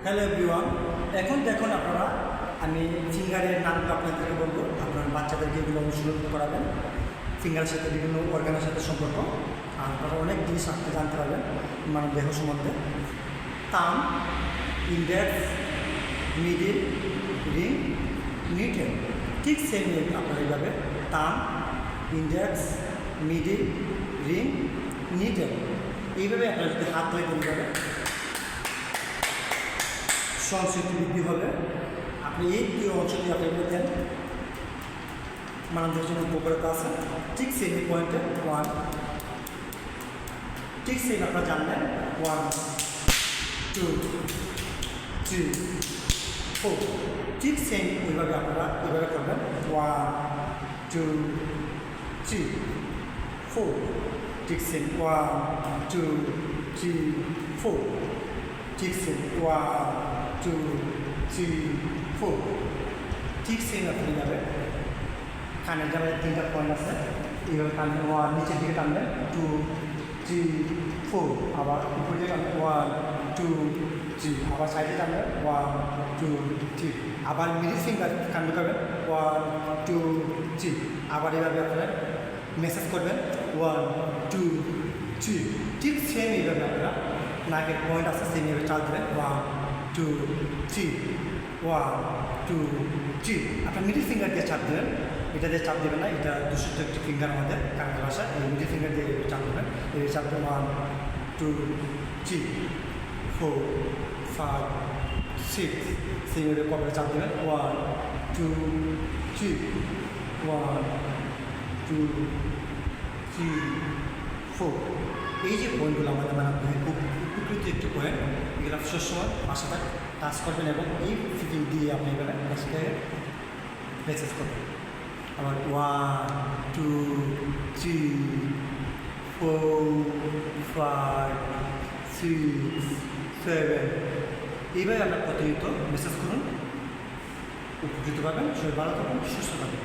Hello everyone, এখন দেখুন আপনারা আমি ফিঙ্গারের নামটা আপনাদেরকে বলবো। আপনার বাচ্চাদেরকে এগুলো অনুশীলন করাবেন। ফিঙ্গারের সাথে বিভিন্ন অর্গানের সাথে সম্পর্ক, আর আপনারা অনেক জিনিস আপনি জানতে পারবেন মানব দেহ সম্বন্ধে। থাম, ইন্ডেক্স, মিডিল, রিং, নিডল। ঠিক সেম আপনারা এইভাবে থাম, ইন্ডেক্স, মিডিল, রিং, নিডল এইভাবে আপনারা যদি হাত ধরে এইভাবে সংস্কৃতি বৃদ্ধি হবে। আপনি এই প্রিয় অঞ্চলটি আপনি দেন মানবদের জন্য উপকারিতা আছে। ঠিক সেই পয়েন্টে ওয়ান, ঠিক সেই আপনারা জানলেন 1 2 3 4। ঠিক সেই এইভাবে আপনারা এইভাবে করবেন 1 2 3 4। ঠিক সেই 1 2 3 4। ঠিক সেই 1 2 3 4। ঠিক সেই আপনি যাবে কানের যাবে তিনটা পয়েন্ট আছে, এইভাবে টানবেন 1, নিচের দিকে টানবেন 2 3 4, আবার উপর দিকে টানবেন 1 2 3, আবার সাইডে টানবেন 1 2 3, আবার মিডিল ফিঙ্গার কান্ড করবেন 1 2 3, আবার এইভাবে আপনারা মেসেজ করবেন 1 2 3। ঠিক সেম এইভাবে আপনারা নাকের পয়েন্ট আছে সেম এইভাবে চাল দেবেন 1 2 3 1 2 3। আপনার মিডিল ফিঙ্গার দিয়ে চাপ দেবেন, এটা দিয়ে চাপ দেবেন না, এটা দুশো একটি ফিঙ্গার আমাদের কানাডা ভাষা। এই মিডিল ফিঙ্গার দিয়ে চাপ দেবেন, এই চাপ দেবেন 1 2 3 4 5 6। সেইভাবে কবে চাপ দেবেন 1 2 3 1 2 3 4। এই যে পয়েন্টগুলো আমাদের খুব উপকৃত একটি পয়েন্ট, এগুলো সবসময় বাসাটা টাচ করবেন এবং এই ফিটিং দিয়ে আপনি এবারে বাসাকে মেসেজ করবেন। আবার 1 2 3 4 5 6 7। এইভাবে আপনার প্রতিনিয়ত মেসেজ করুন, উপকৃত পাবেন। সবাই ভালো থাকুন, সুস্থ থাকুন।